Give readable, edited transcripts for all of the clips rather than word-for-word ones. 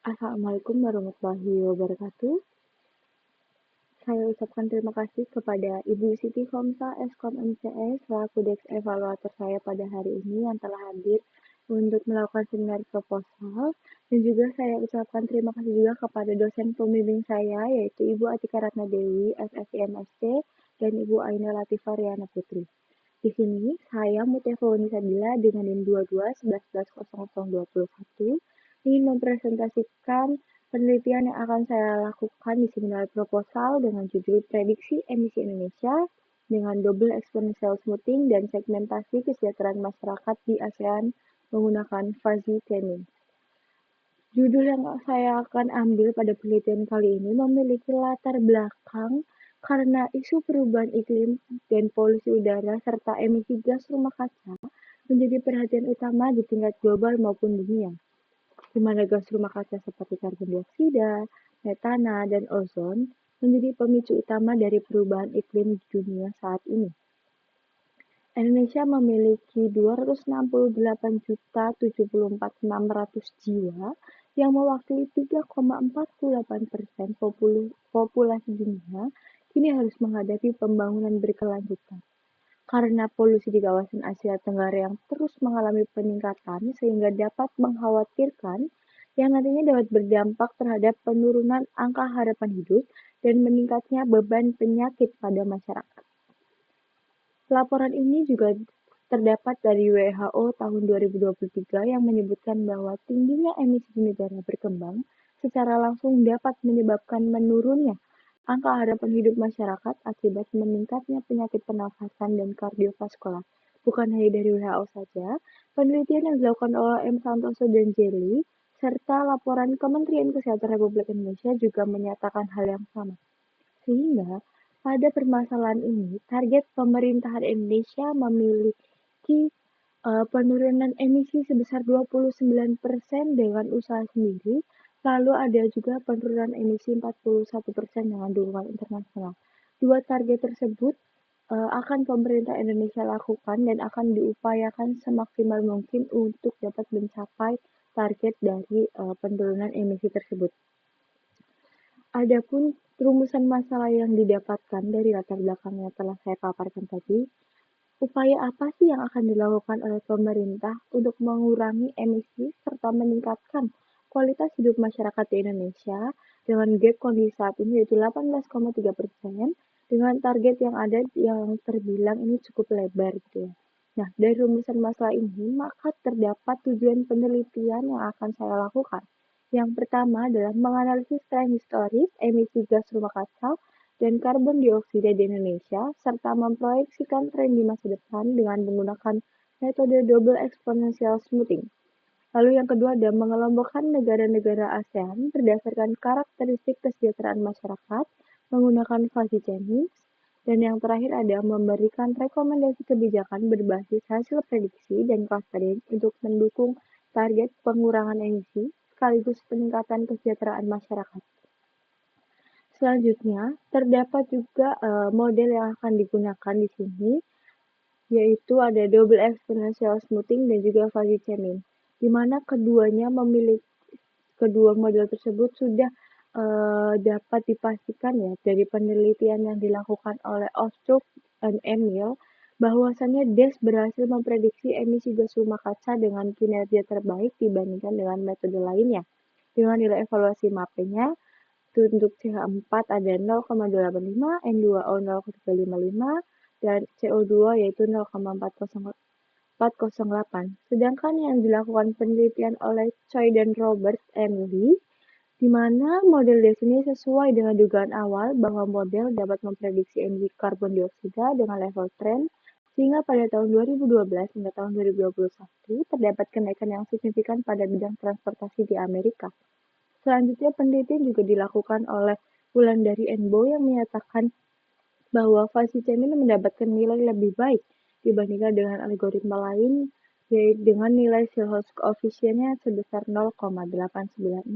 Assalamualaikum warahmatullahi wabarakatuh. Saya ucapkan terima kasih kepada Ibu Siti Komsa Eskom MCS selaku Deks Evaluator saya pada hari ini yang telah hadir untuk melakukan seminar proposal, dan juga saya ucapkan terima kasih juga kepada dosen pembimbing saya yaitu Ibu Atika Ratna Dewi, FSI MSc, dan Ibu Aina Latifah Riana Putri. Di sini saya Mutia Fauni Sabila dengan NIM 22 11 00 2021 ingin mempresentasikan penelitian yang akan saya lakukan di seminar proposal dengan judul Prediksi Emisi Indonesia dengan Double Exponential Smoothing dan Segmentasi Kesejahteraan Masyarakat di ASEAN menggunakan Fuzzy Training. Judul yang saya akan ambil pada penelitian kali ini memiliki latar belakang karena isu perubahan iklim dan polusi udara serta emisi gas rumah kaca menjadi perhatian utama di tingkat global maupun dunia, di mana gas rumah kaca seperti karbon dioksida, metana, dan ozon menjadi pemicu utama dari perubahan iklim di dunia saat ini. Indonesia memiliki 268.074.600 jiwa yang mewakili 3,48% populasi dunia kini harus menghadapi pembangunan berkelanjutan. Karena polusi di kawasan Asia Tenggara yang terus mengalami peningkatan sehingga dapat mengkhawatirkan yang nantinya dapat berdampak terhadap penurunan angka harapan hidup dan meningkatnya beban penyakit pada masyarakat. Laporan ini juga terdapat dari WHO tahun 2023 yang menyebutkan bahwa tingginya emisi di negara berkembang secara langsung dapat menyebabkan menurunnya angka harapan hidup masyarakat akibat meningkatnya penyakit pernafasan dan kardiovaskular. Bukan hanya dari WHO saja, penelitian yang dilakukan oleh M. Santoso dan Jelly, serta laporan Kementerian Kesehatan Republik Indonesia juga menyatakan hal yang sama. Sehingga, pada permasalahan ini, target pemerintahan Indonesia memiliki penurunan emisi sebesar 29% dengan usaha sendiri, lalu ada juga penurunan emisi 41% dengan dukungan internasional. Dua target tersebut akan pemerintah Indonesia lakukan dan akan diupayakan semaksimal mungkin untuk dapat mencapai target dari penurunan emisi tersebut. Adapun rumusan masalah yang didapatkan dari latar belakang yang telah saya paparkan tadi, upaya apa sih yang akan dilakukan oleh pemerintah untuk mengurangi emisi serta meningkatkan kualitas hidup masyarakat di Indonesia dengan gap kondisi saat ini yaitu 18,3% dengan target yang ada yang terbilang ini cukup lebar gitu ya. Nah, dari rumusan masalah ini maka terdapat tujuan penelitian yang akan saya lakukan. Yang pertama adalah menganalisis tren historis emisi gas rumah kaca dan karbon dioksida di Indonesia, serta memproyeksikan tren di masa depan dengan menggunakan metode double exponential smoothing. Lalu yang kedua adalah mengelompokkan negara-negara ASEAN berdasarkan karakteristik kesejahteraan masyarakat menggunakan fuzzy chaining. Dan yang terakhir adalah memberikan rekomendasi kebijakan berbasis hasil prediksi dan clustering untuk mendukung target pengurangan emisi sekaligus peningkatan kesejahteraan masyarakat. Selanjutnya, terdapat juga model yang akan digunakan di sini, yaitu ada double exponential smoothing dan juga fuzzy chaining, di mana kedua model tersebut sudah dapat dipastikan ya dari penelitian yang dilakukan oleh Ostrup dan Emil bahwasannya DES berhasil memprediksi emisi gas rumah kaca dengan kinerja terbaik dibandingkan dengan metode lainnya. Dengan nilai evaluasi MAPE-nya untuk CH4 ada 0,25, N2O 0,355, dan CO2 yaitu 0,408. Sedangkan yang dilakukan penelitian oleh Choi dan Robert M. Lee, di mana model DES ini sesuai dengan dugaan awal bahwa model dapat memprediksi emisi karbon dioksida dengan level tren, sehingga pada tahun 2012 hingga tahun 2021 terdapat kenaikan yang signifikan pada bidang transportasi di Amerika. Selanjutnya, penelitian juga dilakukan oleh Wulandari Enbo yang menyatakan bahwa fuzzy chaining mendapatkan nilai lebih baik dibandingkan dengan algoritma lain, yaitu dengan nilai Silhouette coefficient-nya sebesar 0,896.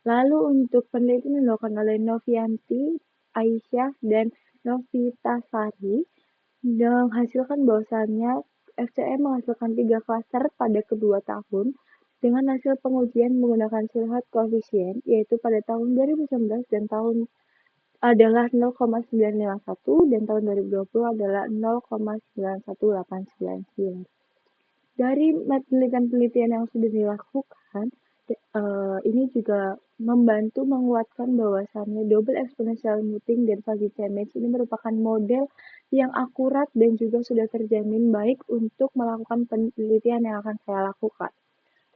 Lalu untuk penelitian yang dilakukan oleh Novianti, Aisyah, dan Novitasari menghasilkan bahwasannya FCM menghasilkan 3 klaster pada kedua tahun dengan hasil pengujian menggunakan silhouette koefisien, yaitu pada tahun 2019 dan tahun adalah 0,951 dan tahun 2020 adalah 0,91899. Dari penelitian-penelitian yang sudah dilakukan, ini juga membantu menguatkan bahwasannya double exponential smoothing dan fuzzy image ini merupakan model yang akurat dan juga sudah terjamin baik untuk melakukan penelitian yang akan saya lakukan.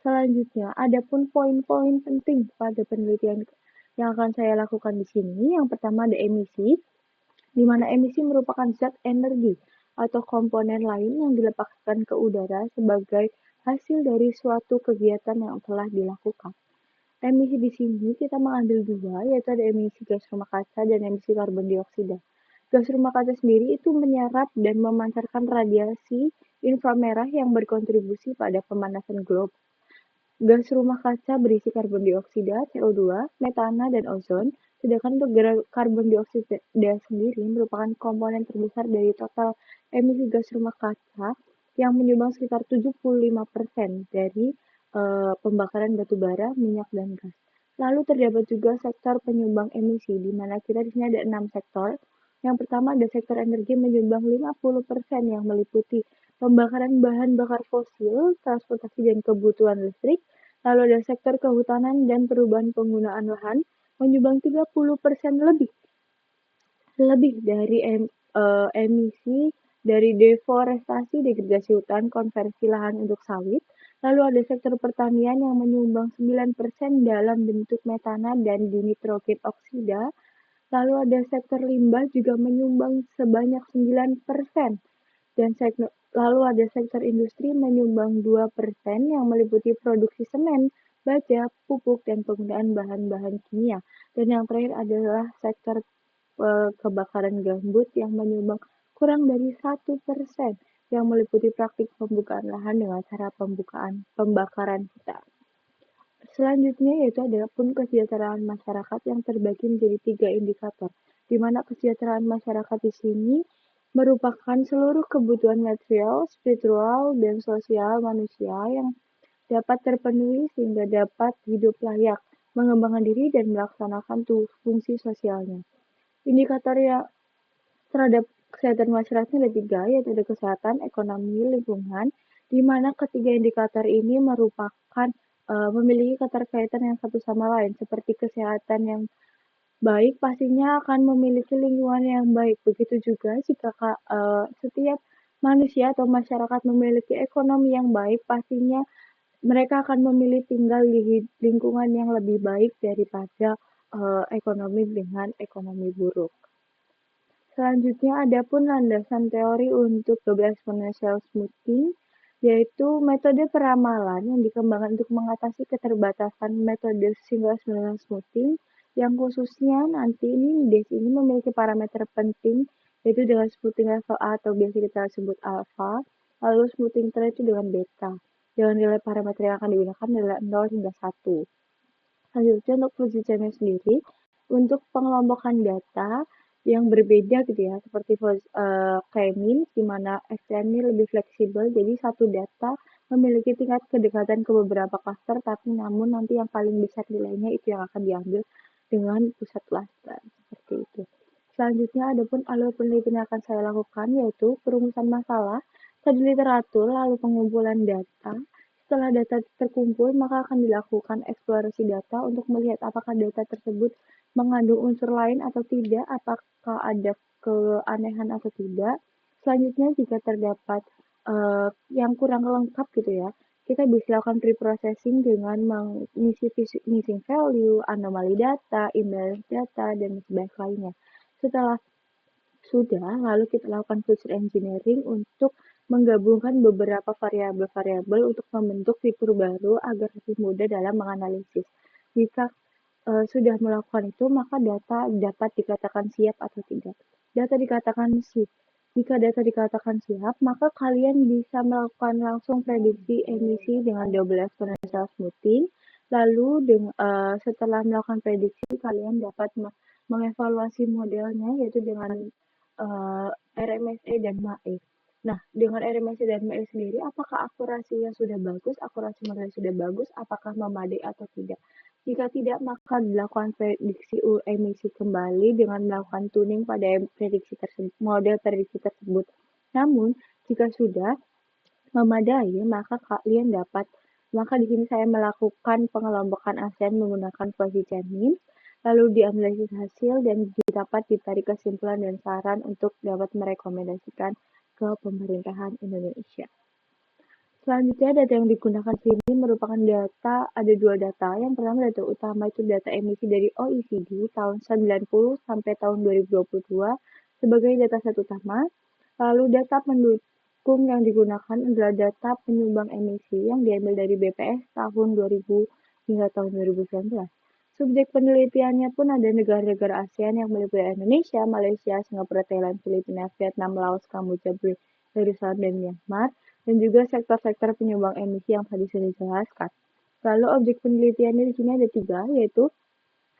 Selanjutnya, ada pun poin-poin penting pada penelitian yang akan saya lakukan di sini. Yang pertama ada emisi, di mana emisi merupakan zat energi atau komponen lain yang dilepaskan ke udara sebagai hasil dari suatu kegiatan yang telah dilakukan. Emisi di sini kita mengambil dua, yaitu ada emisi gas rumah kaca dan emisi karbon dioksida. Gas rumah kaca sendiri itu menyerap dan memancarkan radiasi inframerah yang berkontribusi pada pemanasan global. Gas rumah kaca berisi karbon dioksida, CO2, metana, dan ozon, sedangkan untuk karbon dioksida sendiri merupakan komponen terbesar dari total emisi gas rumah kaca yang menyumbang sekitar 75% dari pembakaran batu bara, minyak, dan gas. Lalu terdapat juga sektor penyumbang emisi, di mana kita di sini ada 6 sektor. Yang pertama ada sektor energi menyumbang 50% yang meliputi pembakaran bahan bakar fosil, transportasi dan kebutuhan listrik. Lalu ada sektor kehutanan dan perubahan penggunaan lahan menyumbang 30% lebih dari emisi dari deforestasi, degradasi hutan, konversi lahan untuk sawit. Lalu ada sektor pertanian yang menyumbang 9% dalam bentuk metana dan dinitrogen oksida. Lalu ada sektor limbah juga menyumbang sebanyak 9%. Dan lalu ada sektor industri menyumbang 2% yang meliputi produksi semen, baja, pupuk, dan penggunaan bahan-bahan kimia. Dan yang terakhir adalah sektor kebakaran gambut yang menyumbang kurang dari 1% yang meliputi praktik pembukaan lahan dengan cara pembakaran hutan. Selanjutnya yaitu adalah pun kesejahteraan masyarakat yang terbagi menjadi 3 indikator, di mana kesejahteraan masyarakat di sini merupakan seluruh kebutuhan material, spiritual, dan sosial manusia yang dapat terpenuhi sehingga dapat hidup layak, mengembangkan diri, dan melaksanakan fungsi sosialnya. Indikator yang terhadap kesehatan masyarakat ada 3, yaitu ada kesehatan, ekonomi, lingkungan, di mana ketiga indikator ini merupakan memiliki keterkaitan yang satu sama lain, seperti kesehatan yang baik pastinya akan memiliki lingkungan yang baik. Begitu juga jika setiap manusia atau masyarakat memiliki ekonomi yang baik, pastinya mereka akan memilih tinggal di lingkungan yang lebih baik daripada ekonomi dengan ekonomi buruk. Selanjutnya ada pun landasan teori untuk double exponential smoothing, yaitu metode peramalan yang dikembangkan untuk mengatasi keterbatasan metode single exponential smoothing, yang khususnya nanti ini memiliki parameter penting, yaitu dengan smoothing level A atau biasa kita sebut alpha, lalu smoothing trend itu dengan beta. Dengan nilai parameter yang akan digunakan adalah 0 hingga 1. Selanjutnya untuk fuzzy chain sendiri, untuk pengelompokan data yang berbeda gitu ya, seperti k-means, di mana FTM ini lebih fleksibel, jadi satu data memiliki tingkat kedekatan ke beberapa cluster, tapi namun nanti yang paling besar nilainya itu yang akan diambil dengan pusat cluster, seperti itu. Selanjutnya ada pun alur penelitian yang akan saya lakukan, yaitu perumusan masalah, studi literatur, lalu pengumpulan data. Setelah data terkumpul, maka akan dilakukan eksplorasi data untuk melihat apakah data tersebut mengandung unsur lain atau tidak, apakah ada keanehan atau tidak. Selanjutnya, jika terdapat yang kurang lengkap gitu ya, kita bisa lakukan pre-processing dengan mengisi missing value, anomali data, imbalance data, dan sebagainya lainnya. Setelah sudah, lalu kita lakukan feature engineering untuk menggabungkan beberapa variabel-variabel untuk membentuk fitur baru agar lebih mudah dalam menganalisis. Jika sudah melakukan itu, maka data dapat dikatakan siap atau tidak. Jika data dikatakan siap, maka kalian bisa melakukan langsung prediksi emisi dengan double exponential smoothing. Lalu setelah melakukan prediksi, kalian dapat mengevaluasi modelnya yaitu dengan RMSE dan MAE. Nah, dengan RMSI dan ML sendiri, apakah akurasinya sudah bagus, akurasi modelnya sudah bagus, apakah memadai atau tidak? Jika tidak, maka dilakukan prediksi emisi kembali dengan melakukan tuning pada prediksi tersebut, model prediksi tersebut. Namun, jika sudah memadai, maka di sini saya melakukan pengelompokan ASEAN menggunakan koefisien min, lalu dianalisis hasil dan dapat ditarik kesimpulan dan saran untuk dapat merekomendasikan ke pemerintahan Indonesia. Selanjutnya, data yang digunakan sini merupakan ada dua data. Yang pertama, data utama itu data emisi dari OECD tahun 90 sampai tahun 2022 sebagai data set utama. Lalu data pendukung yang digunakan adalah data penyumbang emisi yang diambil dari BPS tahun 2000 hingga tahun 2019. Subjek penelitiannya pun ada negara-negara ASEAN yang meliputi Indonesia, Malaysia, Singapura, Thailand, Filipina, Vietnam, Laos, Kamboja, Darussalam, dan Myanmar, dan juga sektor-sektor penyumbang emisi yang tadi sudah dijelaskan. Lalu objek penelitiannya di sini ada tiga, yaitu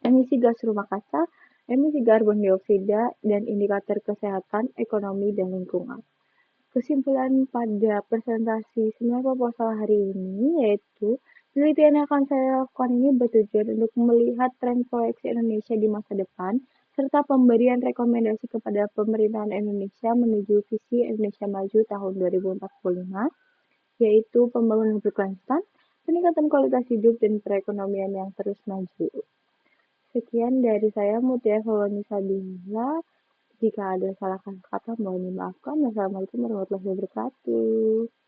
emisi gas rumah kaca, emisi karbon dioksida, dan indikator kesehatan, ekonomi, dan lingkungan. Kesimpulan pada presentasi seminar proposal hari ini yaitu penelitian yang akan saya lakukan ini bertujuan untuk melihat tren proyeksi Indonesia di masa depan serta pemberian rekomendasi kepada pemerintahan Indonesia menuju visi Indonesia Maju tahun 2045, yaitu pembangunan berkelanjutan, peningkatan kualitas hidup, dan perekonomian yang terus maju. Sekian dari saya, Mutia Evaloni Sabila. Jika ada salah kata, mohon dimaafkan. Wassalamualaikum warahmatullahi wabarakatuh.